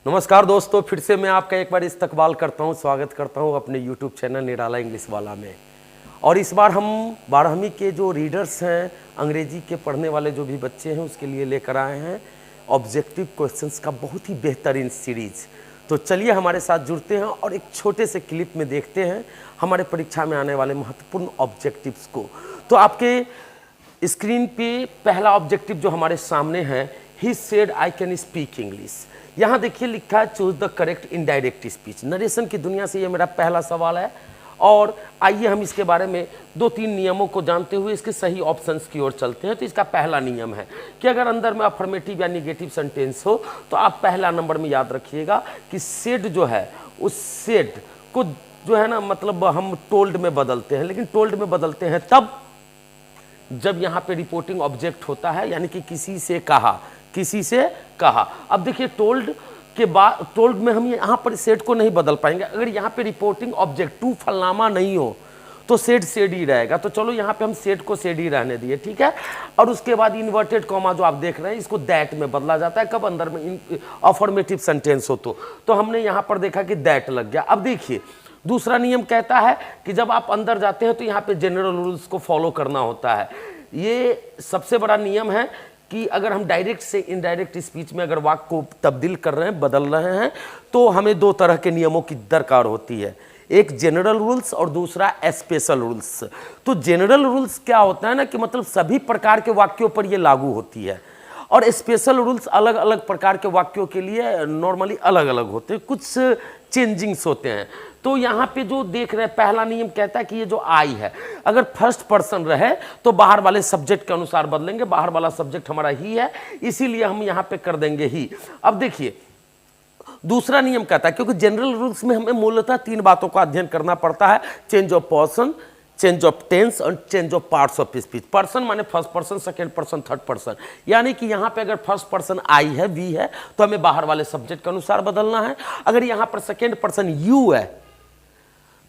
नमस्कार दोस्तों, फिर से मैं आपका एक बार इस्तकबाल करता हूं, स्वागत करता हूं अपने YouTube चैनल निराला इंग्लिश वाला में। और इस बार हम 12वीं के जो रीडर्स हैं, अंग्रेजी के पढ़ने वाले जो भी बच्चे हैं, उसके लिए लेकर आए हैं ऑब्जेक्टिव क्वेश्चंस का बहुत ही बेहतरीन सीरीज। तो चलिए हमारे साथ जुड़ते हैं और एक छोटे से क्लिप में देखते हैं हमारे परीक्षा में आने वाले महत्वपूर्ण ऑब्जेक्टिव्स को। तो आपके स्क्रीन पे पहला ऑब्जेक्टिव जो हमारे सामने है, he said I can speak English. यहाँ देखिए लिखा है choose the correct indirect speech. Narration की दुनिया से ये मेरा पहला सवाल है और आइए हम इसके बारे में 2-3 नियमों को जानते हुए इसके सही ऑप्शंस की ओर चलते हैं। तो इसका पहला नियम है कि अगर अंदर में अफर्मेटिव या निगेटिव सेंटेंस हो तो आप पहला नंबर में याद रखिएगा कि सेड जो है, उस सेड को जो है ना, मतलब हम टोल्ड में बदलते हैं, लेकिन टोल्ड में बदलते हैं तब जब यहाँ पे रिपोर्टिंग ऑब्जेक्ट होता है, यानी कि किसी से कहा, किसी से कहा। अब देखिए टोल्ड के बाद, टोल्ड में हम यहाँ पर सेड को नहीं बदल पाएंगे। अगर यहाँ पे रिपोर्टिंग ऑब्जेक्ट टू फलनामा नहीं हो तो सेड सेड ही रहेगा। तो चलो यहाँ पे हम सेड को सेड ही रहने दिए, ठीक है। और उसके बाद इन्वर्टेड कॉमा जो आप देख रहे हैं, इसको दैट में बदला जाता है कब अंदर में अफर्मेटिव सेंटेंस हो तो हमने यहाँ पर देखा कि दैट लग गया। अब देखिए दूसरा नियम कहता है कि जब आप अंदर जाते हैं तो यहाँ पे जनरल रूल्स को फॉलो करना होता है। ये सबसे बड़ा नियम है कि अगर हम डायरेक्ट से इनडायरेक्ट स्पीच में अगर वाक्य को तब्दील कर रहे हैं, बदल रहे हैं, तो हमें 2 तरह के नियमों की दरकार होती है, एक जनरल रूल्स और दूसरा स्पेशल रूल्स। तो जनरल रूल्स क्या होता है ना कि मतलब सभी प्रकार के वाक्यों पर ये लागू होती है, और स्पेशल रूल्स अलग अलग प्रकार के वाक्यों के लिए नॉर्मली अलग अलग होते हैं, कुछ चेंजिंग्स होते हैं। तो यहाँ पे जो देख रहे हैं, पहला नियम कहता है कि ये जो आई है अगर फर्स्ट पर्सन रहे तो बाहर वाले सब्जेक्ट के अनुसार बदलेंगे। बाहर वाला सब्जेक्ट हमारा ही है, इसीलिए हम यहाँ पे कर देंगे ही। अब देखिए दूसरा नियम कहता है, क्योंकि जनरल रूल्स में हमें मूलतः 3 बातों का अध्ययन करना पड़ता है, change of person, change of tense और change of parts of speech. Person माने first person, second person, third person. यानी कि यहाँ पे अगर फर्स्ट पर्सन आई है, वी है, तो हमें बाहर वाले सब्जेक्ट के अनुसार बदलना है। अगर यहाँ पर सेकंड पर्सन यू है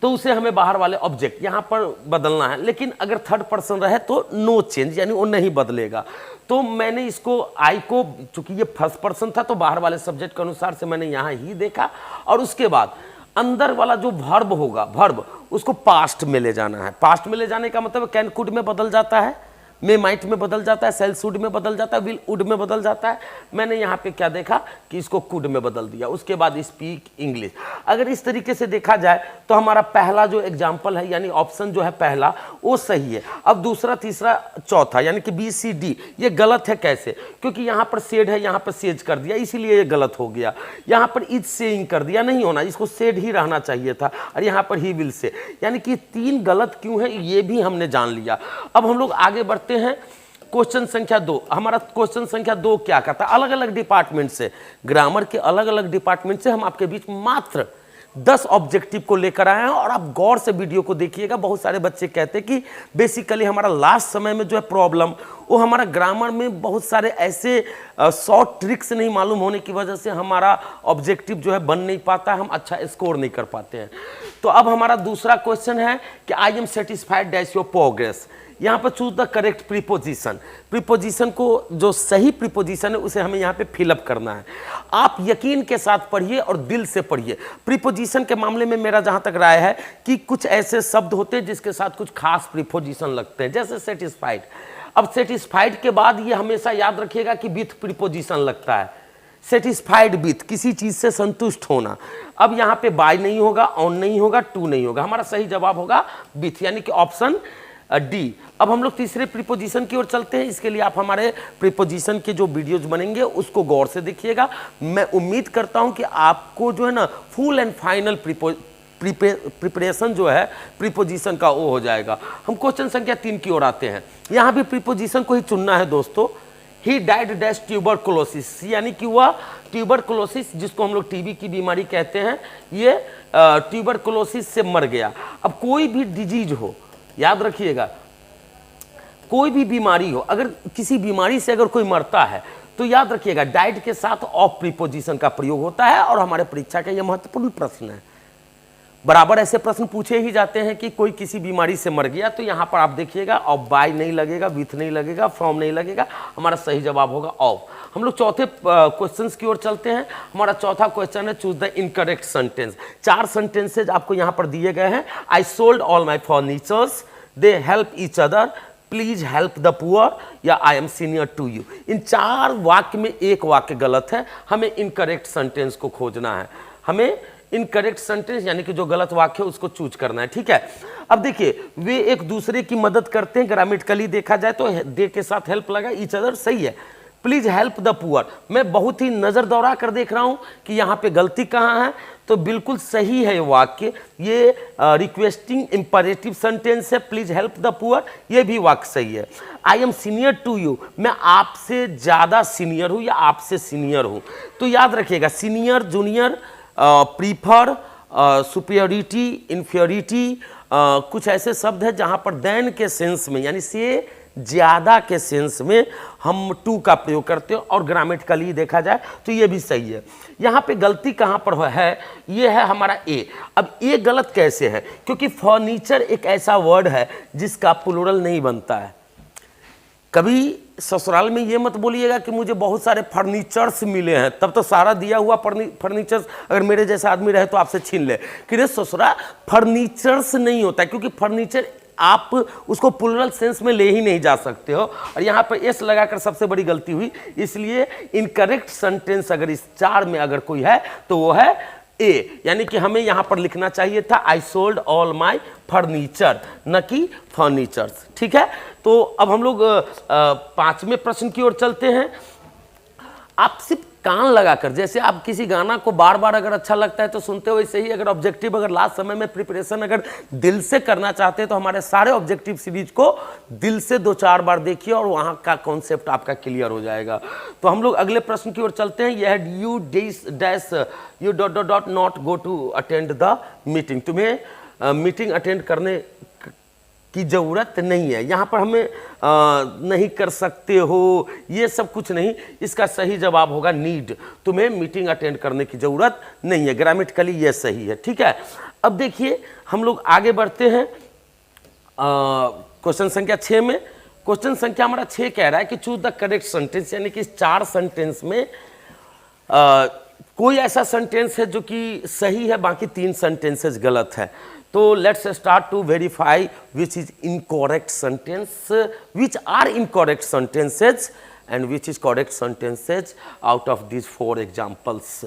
तो उसे हमें बाहर वाले ऑब्जेक्ट यहाँ पर बदलना है। लेकिन अगर थर्ड पर्सन रहे तो नो चेंज, यानी वो नहीं बदलेगा। तो मैंने इसको आई को, चूंकि ये फर्स्ट पर्सन था तो बाहर वाले सब्जेक्ट के अनुसार से मैंने यहाँ ही देखा। और उसके बाद अंदर वाला जो वर्ब होगा, वर्ब उसको पास्ट में ले जाना है। पास्ट में ले जाने का मतलब कैन कुड में बदल जाता है, मे माइट में बदल जाता है, सेल शुड में बदल जाता है, विल वुड में बदल जाता है। मैंने यहाँ पे क्या देखा कि इसको कुड में बदल दिया। उसके बाद स्पीक इंग्लिश। अगर इस तरीके से देखा जाए तो हमारा पहला जो एग्जाम्पल है, यानी ऑप्शन जो है पहला, वो सही है। अब दूसरा, तीसरा, चौथा यानी कि बी सी डी ये गलत है। कैसे? क्योंकि यहाँ पर सेड है, यहाँ पर सेज कर दिया, इसीलिए ये गलत हो गया। यहाँ पर इज सेइंग कर दिया, नहीं होना, इसको सेड ही रहना चाहिए था। और यहाँ पर ही विल से, यानी कि 3 गलत क्यों है ये भी हमने जान लिया। अब हम लोग आगे बढ़ते हैं। क्वेश्चन संख्या 2। हमारा क्वेश्चन संख्या 2 क्या कहता है? अलग अलग डिपार्टमेंट से, ग्रामर के अलग अलग डिपार्टमेंट से हम आपके बीच मात्र 10 ऑब्जेक्टिव को लेकर आए हैं। और आप गौर से वीडियो को देखिएगा। बहुत सारे बच्चे कहते हैं कि बेसिकली हमारा लास्ट समय में जो है प्रॉब्लम, वो हमारा ग्रामर में बहुत सारे ऐसे शॉर्ट ट्रिक्स नहीं मालूम होने की वजह से हमारा ऑब्जेक्टिव जो है बन नहीं पाता, हम अच्छा स्कोर नहीं कर पाते हैं। तो अब हमारा दूसरा क्वेश्चन है कि I am satisfied dash your progress. यहाँ पर choose the correct preposition. Preposition को, जो सही प्रीपोजिशन है उसे हमें यहाँ पे फिलअप करना है। आप यकीन के साथ पढ़िए और दिल से पढ़िए। प्रीपोजिशन के मामले में मेरा जहाँ तक राय है कि कुछ ऐसे शब्द होते हैं जिसके साथ कुछ खास प्रीपोजिशन लगते हैं, जैसे सेटिस्फाइड। अब सेटिस्फाइड के बाद ये हमेशा याद रखिएगा कि विथ प्रीपोजिशन लगता है। सेटिस्फाइड विथ, किसी चीज से संतुष्ट होना। अब यहाँ पे बाय नहीं होगा, ऑन नहीं होगा, टू नहीं होगा। हमारा सही जवाब होगा विथ, यानी कि ऑप्शन डी। अब हम लोग तीसरे प्रीपोजिशन की ओर चलते हैं। इसके लिए आप हमारे प्रीपोजिशन के जो वीडियोज बनेंगे उसको गौर से देखिएगा। मैं उम्मीद करता हूं कि आपको जो है ना फुल एंड फाइनल प्रिपरेशन जो है प्रीपोजिशन का वो हो जाएगा। हम क्वेश्चन संख्या 3 की ओर आते हैं। यहाँ भी प्रीपोजिशन को ही चुनना है दोस्तों। ही डाइड डैश ट्यूबरकुलोसिस, यानी कि वह ट्यूबरकुलोसिस, जिसको हम लोग टीबी की बीमारी कहते हैं, ये ट्यूबरकुलोसिस से मर गया। अब कोई भी डिजीज हो, याद रखिएगा, कोई भी बीमारी हो, अगर किसी बीमारी से अगर कोई मरता है तो याद रखिएगा डाइड के साथ ऑफ प्रीपोजिशन का प्रयोग होता है। और हमारे परीक्षा का यह महत्वपूर्ण प्रश्न है। बराबर ऐसे प्रश्न पूछे ही जाते हैं कि कोई किसी बीमारी से मर गया, तो यहाँ पर आप देखिएगा ऑफ बाय नहीं लगेगा, विथ नहीं लगेगा, फ्रॉम नहीं लगेगा, हमारा सही जवाब होगा ऑफ। हम लोग चौथे क्वेश्चंस की ओर चलते हैं। हमारा चौथा क्वेश्चन है choose the incorrect sentence. 4 sentences आपको यहाँ पर दिए गए हैं। I sold all my furnitures, they help each other, please help the poor, या I am senior to you. इन 4 वाक्य में एक वाक्य गलत है, हमें इनकरेक्ट सेंटेंस को खोजना है। हमें इनकरेक्ट सेंटेंस यानी कि जो गलत वाक्य है उसको चूज करना है, ठीक है। अब देखिए वे एक दूसरे की मदद करते हैं, ग्रामेटिकली देखा जाए तो दे के साथ हेल्प लगा, ईच अदर सही है। प्लीज हेल्प द पुअर, मैं बहुत ही नजर दौड़ा कर देख रहा हूं कि यहाँ पे गलती कहाँ है, तो बिल्कुल सही है वाक्य। ये रिक्वेस्टिंग इंपरेटिव सेंटेंस है, प्लीज हेल्प द पुअर, ये भी वाक्य सही है। I am senior to you, मैं आपसे ज्यादा सीनियर हूं या आपसे सीनियर हूं। तो याद रखिएगा सीनियर, जूनियर, प्रीफर, सुपियरिटी, इंफीरियरिटी, कुछ ऐसे शब्द हैं जहां पर देन के सेंस में यानी से ज्यादा के सेंस में हम टू का प्रयोग करते हैं, और ग्रामेटिकली देखा जाए तो ये भी सही है। यहाँ पे गलती कहाँ पर है, ये है हमारा ए। अब ए गलत कैसे है, क्योंकि फर्नीचर एक ऐसा वर्ड है जिसका प्लूरल नहीं बनता है। कभी ससुराल में ये मत बोलिएगा कि मुझे बहुत सारे फर्नीचर्स मिले हैं, तब तो सारा दिया हुआ फर्नीचर्स अगर मेरे जैसा आदमी रहे तो आपसे छीन ले कि रे ससुरा फर्नीचर्स नहीं होता, क्योंकि फर्नीचर आप उसको प्लूरल सेंस में ले ही नहीं जा सकते हो, और यहाँ पर एस लगाकर सबसे बड़ी गलती हुई। इसलिए इनकरेक्ट सेंटेंस अगर इस 4 में अगर कोई है तो वो है ए, यानी कि हमें यहाँ पर लिखना चाहिए था आई सोल्ड ऑल माई फर्नीचर, न कि फर्नीचर्स, ठीक है। तो अब हम लोग 5वें प्रश्न की ओर चलते हैं। आप सिर्फ कान लगाकर, जैसे आप किसी गाना को बार बार अगर अच्छा लगता है तो सुनते हो, वैसे ही अगर ऑब्जेक्टिव अगर लास्ट समय में प्रिपरेशन अगर दिल से करना चाहते हैं तो हमारे सारे ऑब्जेक्टिव सीरीज को दिल से 2-4 बार देखिए और वहां का कॉन्सेप्ट आपका क्लियर हो जाएगा। तो हम लोग अगले प्रश्न की ओर चलते हैं। यह you dash you dot dot dot not go to attend the meeting, तुम्हें मीटिंग अटेंड करने की जरूरत नहीं है। यहाँ पर हमें नहीं कर सकते हो, ये सब कुछ नहीं, इसका सही जवाब होगा नीड, तुम्हें मीटिंग अटेंड करने की जरूरत नहीं है। ग्रामेटिकली ये सही है, ठीक है। अब देखिए हम लोग आगे बढ़ते हैं क्वेश्चन संख्या 6 में। क्वेश्चन संख्या हमारा 6 कह रहा है कि चूज द करेक्ट सेंटेंस, यानी कि इस 4 सेंटेंस में कोई ऐसा सेंटेंस है जो कि सही है, बाकी 3 सेंटेंसेस गलत है। तो let's start to verify which is incorrect sentence, which are incorrect sentences and which is correct sentences out of this 4 examples.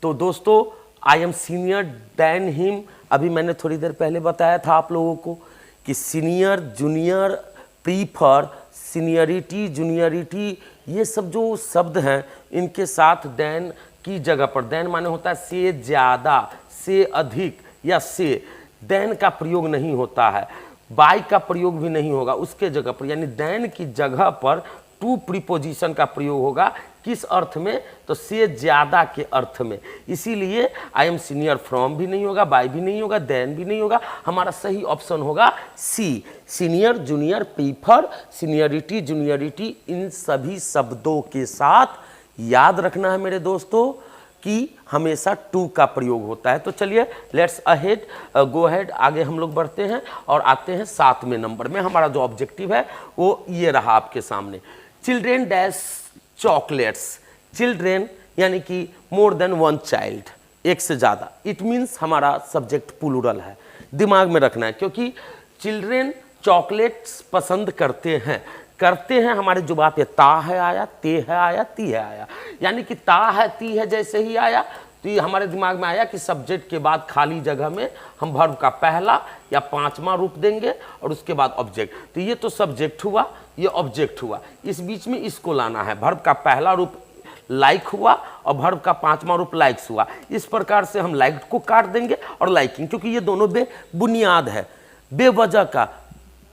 तो दोस्तों I am senior then him, अभी मैंने थोड़ी देर पहले बताया था आप लोगों को कि senior, junior, prefer, seniority, juniority, ये सब जो शब्द हैं इनके साथ देन की जगह पर, देन माने होता है से ज़्यादा, से अधिक या से, देन का प्रयोग नहीं होता है, बाय का प्रयोग भी नहीं होगा उसके जगह पर, यानी देन की जगह पर टू प्रीपोजिशन का प्रयोग होगा। किस अर्थ में, तो से ज्यादा के अर्थ में। इसीलिए आई एम सीनियर फ्रॉम भी नहीं होगा, बाय भी नहीं होगा, देन भी नहीं होगा, हमारा सही ऑप्शन होगा C, senior, junior, prefer, seniority, juniority, इन सभी शब्दों के साथ याद रखना है मेरे दोस्तों कि हमेशा टू का प्रयोग होता है। तो चलिए लेट्स अहेड गो अहेड, आगे हम लोग बढ़ते हैं और आते हैं 7वें नंबर में। हमारा जो ऑब्जेक्टिव है वो ये रहा आपके सामने, चिल्ड्रेन डैश चॉकलेट्स। चिल्ड्रेन यानी कि मोर देन 1 चाइल्ड, एक से ज़्यादा, इट मीन्स हमारा सब्जेक्ट प्लूरल है, दिमाग में रखना है, क्योंकि चिल्ड्रेन चॉकलेट्स पसंद करते हैं हमारे जुबान पे ता है आया, ते है आया, ती है आया, यानी कि ता है ती है जैसे ही आया तो ये हमारे दिमाग में आया कि सब्जेक्ट के बाद खाली जगह में हम वर्ब का पहला या 5वां रूप देंगे और उसके बाद ऑब्जेक्ट। तो ये तो सब्जेक्ट हुआ, ये ऑब्जेक्ट हुआ, इस बीच में इसको लाना है। वर्ब का पहला रूप लाइक हुआ और वर्ब का 5वां रूप लाइक्स हुआ। इस प्रकार से हम लाइक को काट देंगे और लाइकिंग, क्योंकि ये दोनों बेबुनियाद है, बेवजह का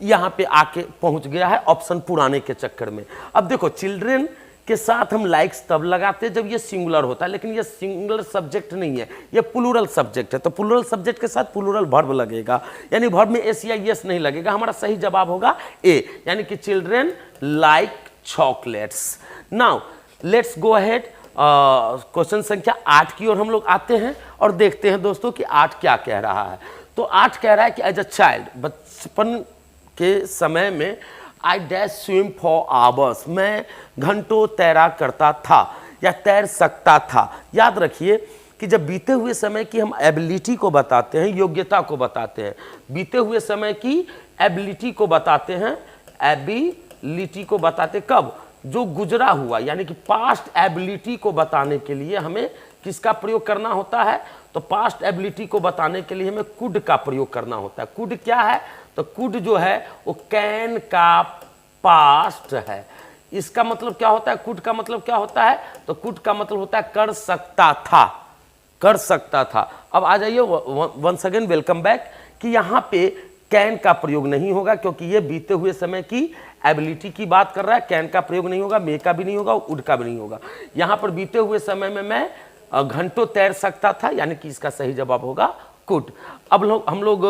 यहाँ पे आके पहुंच गया है ऑप्शन पुराने के चक्कर में। अब देखो चिल्ड्रेन के साथ हम लाइक्स तब लगाते हैं जब ये सिंगुलर होता है, लेकिन ये सिंगुलर सब्जेक्ट नहीं है, ये प्लूरल सब्जेक्ट है। तो प्लूरल सब्जेक्ट के साथ प्लूरल वर्ब लगेगा, यानी वर्ब में एस या यस नहीं लगेगा। हमारा सही जवाब होगा ए, यानी कि children like chocolates. Now let's go ahead question संख्या 8 की ओर हम लोग आते हैं और देखते हैं दोस्तों कि 8 क्या कह रहा है। तो 8 कह रहा है कि एज अ चाइल्ड, बचपन के समय में, I dash swim for hours, मैं घंटों तैरा करता था या तैर सकता था। याद रखिए कि जब बीते हुए समय की हम एबिलिटी को बताते हैं, योग्यता को बताते हैं, बीते हुए समय की एबिलिटी को बताते हैं, एबिलिटी को बताते कब, जो गुजरा हुआ, यानी कि पास्ट एबिलिटी को बताने के लिए हमें किसका प्रयोग करना होता है, तो पास्ट एबिलिटी को बताने के लिए हमें कुड का प्रयोग करना होता है। कुड क्या है, तो कुड जो है वो कैन का पास्ट है। इसका मतलब क्या होता है, कुड का मतलब क्या होता है, तो कुड का मतलब होता है कर सकता था, कर सकता था। अब आ जाइए वंस अगेन वेलकम बैक कि यहाँ पे कैन का प्रयोग नहीं होगा क्योंकि ये बीते हुए समय की एबिलिटी की बात कर रहा है। कैन का प्रयोग नहीं होगा, मे का भी नहीं होगा, वुड का भी नहीं होगा। यहाँ पर बीते हुए समय में मैं घंटों तैर सकता था, यानी कि इसका सही जवाब होगा कुड। अब हम लोग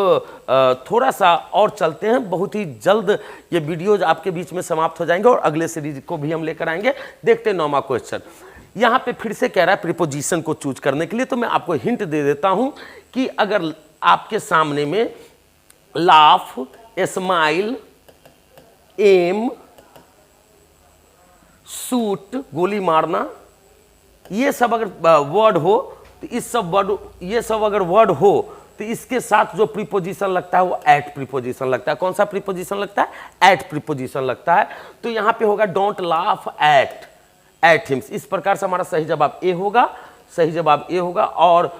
थोड़ा सा और चलते हैं, बहुत ही जल्द ये वीडियोज आपके बीच में समाप्त हो जाएंगे और अगले सीरीज को भी हम लेकर आएंगे। देखते हैं 9वां क्वेश्चन। यहाँ पे फिर से कह रहा है प्रीपोजिशन को चूज करने के लिए, तो मैं आपको हिंट दे देता हूं कि अगर आपके सामने में लाफ, स्माइल, एम, शूट, गोली मारना, ये सब अगर वर्ड हो तो इस सब वर्ड, ये सब अगर वर्ड हो तो इसके साथ जो प्रीपोजिशन लगता है वो एट प्रीपोजिशन लगता है। कौन सा प्रीपोजिशन लगता है, एट प्रीपोजिशन लगता है। तो यहां पे होगा डोंट लाफ एट हिम्स। इस प्रकार से हमारा सही जवाब ए होगा, सही जवाब ए होगा। और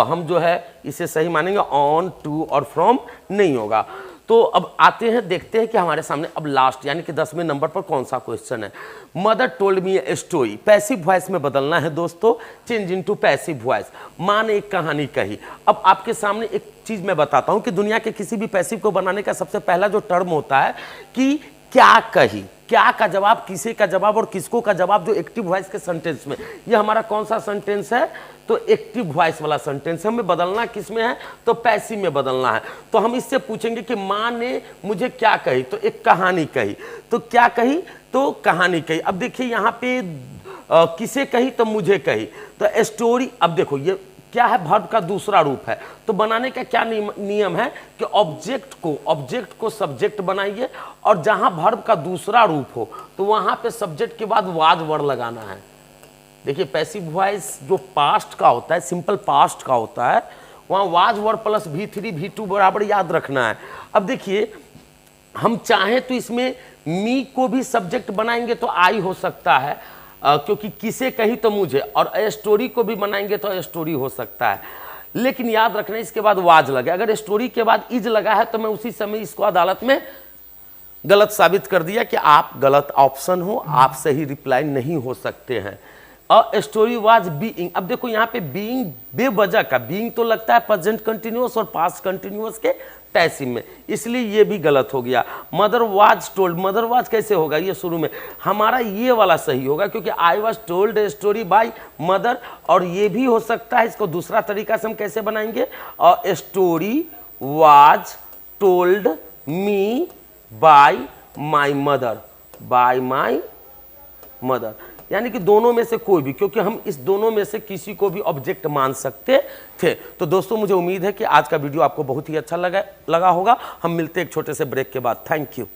हम जो है इसे सही मानेंगे, ऑन, टू और फ्रॉम नहीं होगा। तो अब आते हैं, देखते हैं कि हमारे सामने अब लास्ट यानी कि 10वें नंबर पर कौन सा क्वेश्चन है। Mother told me a story, passive voice में बदलना है दोस्तों, चेंज इनटू पैसिव वॉइस। माँ ने एक कहानी कही। अब आपके सामने एक चीज मैं बताता हूं कि दुनिया के किसी भी पैसिव को बनाने का सबसे पहला जो टर्म होता है कि क्या कही, क्या का जवाब, किसे का जवाब और किसको का जवाब, जो एक्टिव वॉइस के सेंटेंस में। ये हमारा कौन सा सेंटेंस है, तो एक्टिव वॉइस वाला सेंटेंस है। हमें बदलना किस में है, तो पैसिव में बदलना है। तो हम इससे पूछेंगे कि माँ ने मुझे क्या कही, तो एक कहानी कही। तो क्या कही, तो कहानी कही। अब देखिए यहाँ पे किसे कही, तो मुझे कही। तो स्टोरी, अब देखो ये क्या है, वर्ब का दूसरा रूप है। तो बनाने का क्या नियम है कि ऑब्जेक्ट को सब्जेक्ट बनाइए और जहां वर्ब का दूसरा रूप हो तो वहां पे सब्जेक्ट के बाद वाज वर्ड लगाना है। देखिए पैसिव वॉइस जो पास्ट का होता है, सिंपल पास्ट का होता है, वहां was word plus V3 V2 बराबर याद रखना है। अब देखिए हम चाहें तो इसमें मी को भी सब्जेक्ट बनाएंगे तो आई हो सकता है, क्योंकि किसे कही तो मुझे, और स्टोरी को भी बनाएंगे तो स्टोरी हो सकता है। लेकिन याद रखना इसके बाद वाज लगे। अगर स्टोरी के बाद इज लगा है तो मैं उसी समय इसको अदालत में गलत साबित कर दिया कि आप गलत ऑप्शन हो, आप सही रिप्लाई नहीं हो सकते हैं। A story was being. अब देखो यहाँ पे बीइंग बेवजह का, बीइंग तो लगता है प्रेजेंट कंटिन्यूअस और पास्ट कंटिन्यूअस के पैसिव में, इसलिए ये भी गलत हो गया। Mother was told, mother was कैसे होगा, ये शुरू में हमारा ये वाला सही होगा क्योंकि I was told a story by mother. और ये भी हो सकता है, इसको दूसरा तरीका से हम कैसे बनाएंगे, a story was told me bye my mother, bye my mother. यानी कि दोनों में से कोई भी, क्योंकि हम इस दोनों में से किसी को भी ऑब्जेक्ट मान सकते थे। तो दोस्तों मुझे उम्मीद है कि आज का वीडियो आपको बहुत ही अच्छा लगा होगा। हम मिलते हैं एक छोटे से ब्रेक के बाद। Thank you.